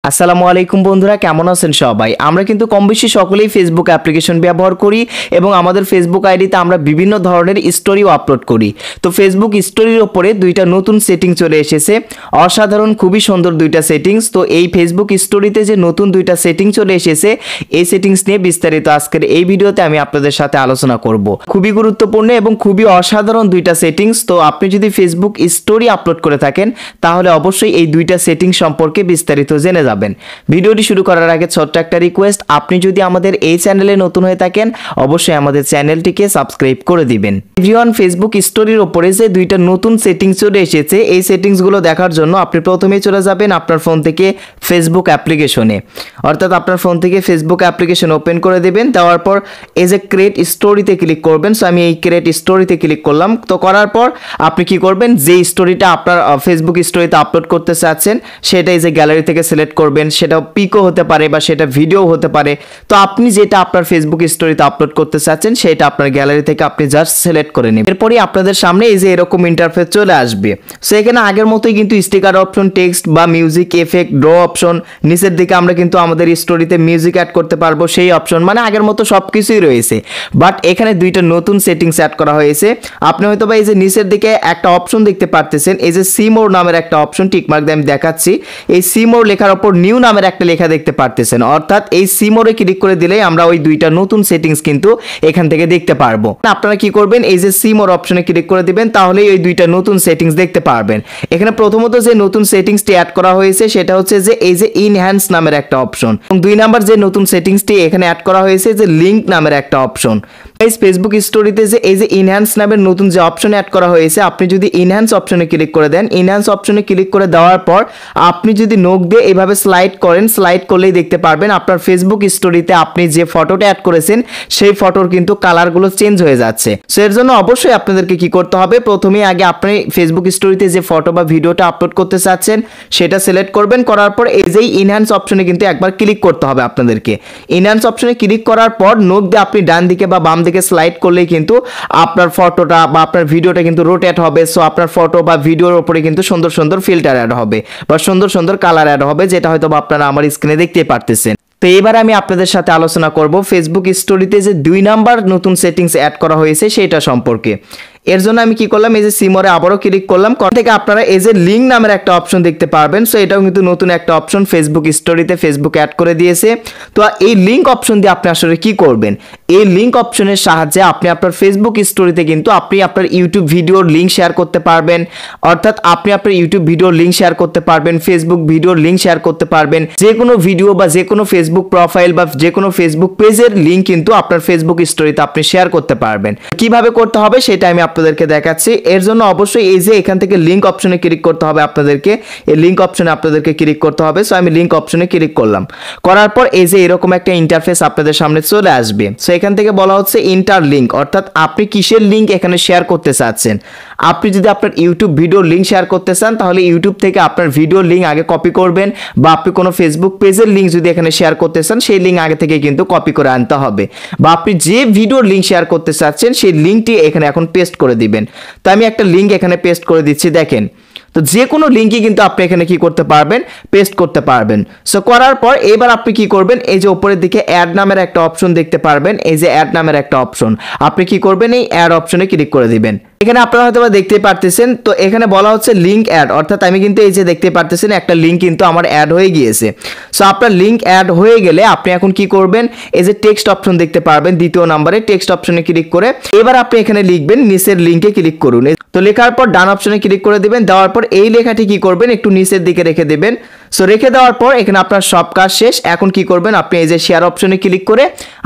আসসালামু আলাইকুম বন্ধুরা, কেমন আছেন সবাই? আমরা কিন্তু কম বেশি সকলেই ফেসবুক অ্যাপ্লিকেশন ব্যবহার করি এবং আমাদের ফেসবুক আইডিতে আমরা বিভিন্ন ধরনের স্টোরিও আপলোড করি। তো ফেসবুক স্টোরির ওপরে দুইটা নতুন সেটিং চলে এসেছে, অসাধারণ, খুবই সুন্দর দুইটা সেটিংস। তো এই ফেসবুক স্টোরিতে যে নতুন দুইটা সেটিং চলে এসেছে, এই সেটিংস নিয়ে বিস্তারিত আজকের এই ভিডিওতে আমি আপনাদের সাথে আলোচনা করব। খুবই গুরুত্বপূর্ণ এবং খুবই অসাধারণ দুইটা সেটিংস। তো আপনি যদি ফেসবুক স্টোরি আপলোড করে থাকেন তাহলে অবশ্যই এই দুইটা সেটিং সম্পর্কে বিস্তারিত জেনে যাবেন। ভিডিওটি শুরু করার আগে ছোট্ট একটা রিকোয়েস্ট, আপনি যদি আমাদের এই চ্যানেলে নতুন হয়ে থাকেন অবশ্যই আমাদের চ্যানেলটিকে সাবস্ক্রাইব করে দিবেন। এভরিওয়ান, ফেসবুক স্টোরির উপরে যে দুইটা নতুন সেটিংস চলে এসেছে, এই সেটিংসগুলো দেখার জন্য আপনি প্রথমেই চলে যাবেন আপনার ফোন থেকে ফেসবুক অ্যাপ্লিকেশনে, অর্থাৎ আপনার ফোন থেকে ফেসবুক অ্যাপ্লিকেশন ওপেন করে দেবেন। দেওয়ার পর এই যে ক্রিয়েট স্টোরিতে ক্লিক করবেন। সো আমি এই ক্রিয়েট স্টোরিতে ক্লিক করলাম। তো করার পর আপনি কি করবেন, যে স্টোরিটা আপনার ফেসবুক স্টোরিতে আপলোড করতে চাচ্ছেন সেটা এই যে গ্যালারি থেকে সিলেক্ট করবেন। সেটা পিকও হতে পারে বা সেটা ভিডিও হতে পারে। তো আপনি যেটা আপনার ফেসবুক স্টোরিতে আপলোড করতে চাচ্ছেন সেটা আপনার গ্যালারি থেকে আপনি জাস্ট সিলেক্ট করে নেবেন। এরপরই আপনাদের সামনে এই যে এরকম ইন্টারফেস চলে আসবে। সো এখানে আগের মতোই কিন্তু স্টিকার অপশন, টেক্সট বা মিউজিক, এফেক্ট, ড্র অপশন, নিচের দিকে আমরা কিন্তু আমাদের স্টোরিতে মিউজিক অ্যাড করতে পারবো সেই অপশন, মানে আগের মতো সবকিছুই রয়েছে। বাট এখানে দুইটা নতুন সেটিংস অ্যাড করা হয়েছে। আপনি হয়তো বা এই যে নিচের দিকে একটা অপশন দেখতে পারতেছেন, এই যে সি মোর নামের একটা অপশন, টিকমার্ক দিয়ে আমি দেখাচ্ছি। এই সি মোর লেখার উপর নিউ নামের একটা লেখা দেখতে পারতেছেন, অর্থাৎ এই সি মোরে ক্লিক করে দিলেই আমরা ওই দুইটা নতুন সেটিংস কিন্তু এখান থেকে দেখতে পারবো। আপনারা কি করবেন, এই যে সি মোর অপশনে ক্লিক করে দিবেন, তাহলেই ওই দুইটা নতুন সেটিংস দেখতে পারবেন। এখানে প্রথমত যে নতুন সেটিংসটি অ্যাড করা হয়েছে সেটা হচ্ছে যে এই যে ইনহ্যান্স নামের একটা অপশন, এবং দুই নাম্বার যে নতুন সেটিংসটি এখানে অ্যাড করা হয়েছে যে লিংক নামের একটা অপশন। এই ফেসবুক স্টোরিতে যে এই যে ইনহ্যান্স নামের নতুন যে অপশন অ্যাড করা হয়েছে, আপনি যদি ইনহ্যান্স অপশনে ক্লিক করে দেন, ইনহ্যান্স অপশনে ক্লিক করে দেওয়ার পর আপনি যদি নোক দিয়ে এভাবে স্লাইড করেন, স্লাইড করলেই দেখতে পারবেন আপনার ফেসবুক স্টোরিতে আপনি যে ফটোটা অ্যাড করেছেন সেই ফটোর কিন্তু কালারগুলো চেঞ্জ হয়ে যাচ্ছে। সো এর জন্য অবশ্যই আপনাদেরকে কি করতে হবে, প্রথমেই আগে আপনি ফেসবুক স্টোরিতে যে ফটো বা ভিডিওটা আপলোড করতে চাচ্ছেন সেটা সিলেক্ট করবেন। করার পর এই যে ইনহ্যান্স অপশনে কিন্তু একবার ক্লিক করতে হবে আপনাদেরকে। ইনহ্যান্স অপশনে ক্লিক করার পর নোক দিয়ে আপনি ডান দিকে বা বাম দিকে স্লাইড করলেই কিন্তু আপনার ফটোটা বা আপনার ভিডিওটা কিন্তু রোটেট হবে। সো আপনার ফটো বা ভিডিওর উপরে কিন্তু সুন্দর সুন্দর ফিল্টার অ্যাড হবে বা সুন্দর সুন্দর কালার অ্যাড হবে, যেটা হয়তো আপনারা আমার স্ক্রিনে দেখতে পারতেছেন। তো এবার আমি আপনাদের সাথে আলোচনা করব ফেসবুক স্টোরিতে যে দুই নাম্বার নতুন সেটিংস অ্যাড করা হয়েছে সেটা সম্পর্কে। এর জন্য আমি কি করলাম, এই যে সিমরে আবারও ক্লিক করলাম। থেকে আপনারা এই যে লিঙ্ক নামের একটা অপশন দেখতে পারবেন। সো এটাও কিন্তু নতুন একটা অপশন ফেসবুক স্টোরিতে ফেসবুক অ্যাড করে দিয়েছে। তো এই লিঙ্ক অপশন দিয়ে আপনি আসলে কি করবেন, এই লিঙ্ক অপশনের সাহায্যে আপনি আপনার ফেসবুক স্টোরিতে কিন্তু আপনি আপনার ইউটিউব ভিডিওর লিঙ্ক শেয়ার করতে পারবেন, অর্থাৎ আপনি আপনার ইউটিউব ভিডিওর লিঙ্ক শেয়ার করতে পারবেন, ফেসবুক ভিডিওর লিঙ্ক শেয়ার করতে পারবেন। যে কোনো ভিডিও বা যে কোনো ফেসবুক প্রোফাইল বা যে কোনো ফেসবুক পেজের লিঙ্ক কিন্তু আপনার ফেসবুক স্টোরিতে আপনি শেয়ার করতে পারবেন। কিভাবে করতে হবে সেটা আমি আপনাদেরকে দেখাচ্ছি। এর জন্য অবশ্যই এই যে এখান থেকে লিঙ্ক অপশনে ক্লিক করতে হবে আপনাদেরকে, এই লিঙ্ক অপশনে আপনাদেরকে ক্লিক করতে হবে। সো আমি লিঙ্ক অপশনে ক্লিক করলাম। করার পর এই যে এরকম একটা ইন্টারফেস আপনাদের সামনে চলে আসবে। সো এখান থেকে বলা হচ্ছে ইন্টার লিঙ্ক, অর্থাৎ আপনি কিসের লিঙ্ক এখানে শেয়ার করতে চাচ্ছেন। আপনি যদি আপনার ইউটিউব ভিডিওর লিঙ্ক শেয়ার করতে চান তাহলে ইউটিউব থেকে আপনার ভিডিওর লিঙ্ক আগে কপি করবেন, বা আপনি কোনো ফেসবুক পেজের লিঙ্ক যদি এখানে শেয়ার করতে চান সেই লিঙ্ক আগে থেকে কিন্তু কপি করে আনতে হবে, বা আপনি যে ভিডিওর লিঙ্ক শেয়ার করতে চাচ্ছেন সেই লিঙ্কটি এখানে এখন পেস্ট করে দিবেন। তো আমি একটা লিঙ্ক এখানে পেস্ট করে দিচ্ছি, দেখেন। তো যে কোনো লিঙ্কই কিন্তু আপনি এখানে কি করতে পারবেন, পেস্ট করতে পারবেন। সো করার পর এবার আপনি কি করবেন, এই যে উপরের দিকে অ্যাড নামের একটা অপশন দেখতে পারবেন, এই যে অ্যাড নামের একটা অপশন, আপনি কি করবেন, এই অ্যাড অপশনে ক্লিক করে দিবেন। এখানে আপনারা হয়তো দেখতে পারতেছেন, তো এখানে বলা হচ্ছে লিঙ্ক অ্যাড, অর্থাৎ আমি কিন্তু এই যে দেখতে পারতেছেন একটা লিঙ্ক কিন্তু আমার অ্যাড হয়ে গিয়েছে। সো আপনার লিঙ্ক অ্যাড হয়ে গেলে আপনি এখন কি করবেন, এই যে টেক্সট অপশন দেখতে পারবেন দ্বিতীয় নম্বরে, টেক্সট অপশনে ক্লিক করে এবার আপনি এখানে লিখবেন নিচের লিঙ্কে ক্লিক করুন। তো লেখার পর ডান অপশনে ক্লিক করে দিবেন। দেওয়ার পর এই লেখাটি কি করবেন, একটু নিচের দিকে রেখে দেবেন। সো রেখে দেওয়ার পর এখানে আপনার সব কাজ শেষ। এখন কি করবেন, আপনি এই যে শেয়ার অপশনে ক্লিক করে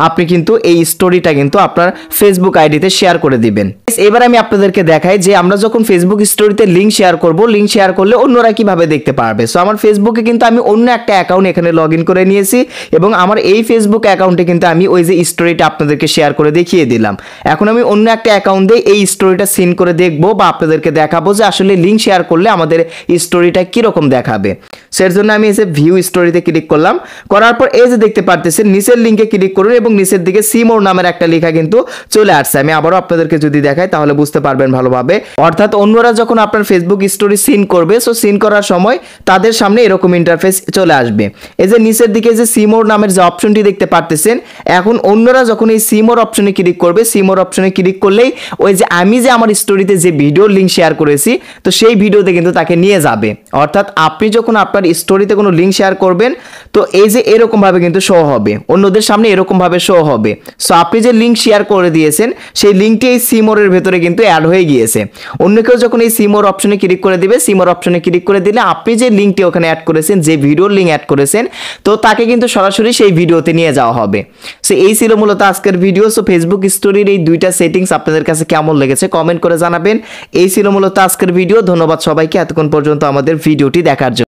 আপনি কিন্তু এই স্টোরিটা কিন্তু আপনার ফেসবুক আইডিতে শেয়ার করে দিবেন। এবার আমি আপনাদেরকে দেখাই যে আমরা যখন ফেসবুক স্টোরিতে লিঙ্ক শেয়ার করব, লিঙ্ক শেয়ার করলে অন্যরা কিভাবে দেখতে পারবে। সো আমার ফেসবুকে কিন্তু আমি অন্য একটা অ্যাকাউন্ট এখানে লগ ইন করে নিয়েছি, এবং আমার এই ফেসবুক অ্যাকাউন্টে কিন্তু আমি ওই যে স্টোরিটা আপনাদেরকে শেয়ার করে দেখিয়ে দিলাম। এখন আমি অন্য একটা অ্যাকাউন্ট দিয়ে এই স্টোরিটা সিন করে দেখবো বা আপনাদেরকে দেখাবো যে আসলে লিঙ্ক শেয়ার করলে আমাদের স্টোরিটা কীরকম দেখাবে। সের জন্য আমি এসে ভিউ স্টোরিতে ক্লিক করলাম, করার পর এই যে দেখতে পারতেছেন নিচের লিঙ্কে ক্লিক করুন এবং নিচের দিকে সি মোর নামের একটা লেখা কিন্তু চলে আসছে। আমি আবারও আপনাদেরকে যদি দেখাই তাহলে বুঝতে পারবেন ভালোভাবে। অর্থাৎ অন্যরা যখন আপনার ফেসবুক স্টোরি সিন করবে, সো সিন করার সময় তাদের সামনে এরকম ইন্টারফেস চলে আসবে। এই যে নিচের দিকে যে সি মোর নামের যে অপশনটি দেখতে পারতেছেন, এখন অন্যরা যখন এই সি মোর অপশনে ক্লিক করবে, সি মোর অপশনে ক্লিক করলেই ওই যে আমি যে আমার স্টোরিতে যে ভিডিওর লিঙ্ক শেয়ার করেছি, তো সেই ভিডিওতে কিন্তু তাকে নিয়ে যাবে। অর্থাৎ আপনি যখন আপনার স্টোরিতে কোনো লিঙ্ক শেয়ার করবেন, তো এই যে এরকম ভাবে কিন্তু শো হবে, অন্যদের সামনে এরকম ভাবে শো হবে। সো আপনি যে লিঙ্ক শেয়ার করে দিয়েছেন সেই লিঙ্কটি এই সি মোরের ভেতরে কিন্তু অ্যাড হয়ে গিয়েছে। অন্য কেউ যখন এই সি মোর অপশনে ক্লিক করে দিবে, সি মোর অপশনে ক্লিক করে দিলে আপনি যে লিঙ্কটি ওখানে অ্যাড করেছেন, যে ভিডিওর লিঙ্ক অ্যাড করেছেন, তো তাকে কিন্তু সরাসরি সেই ভিডিওতে নিয়ে যাওয়া হবে। সো এই ছিল মূলত আজকের ভিডিও। সো ফেসবুক স্টোরির এই দুইটা সেটিংস আপনাদের কাছে কেমন লেগেছে কমেন্ট করে জানাবেন। এই ছিল মূলত আজকের ভিডিও। ধন্যবাদ সবাইকে এতক্ষণ পর্যন্ত আমাদের ভিডিওটি দেখার জন্য।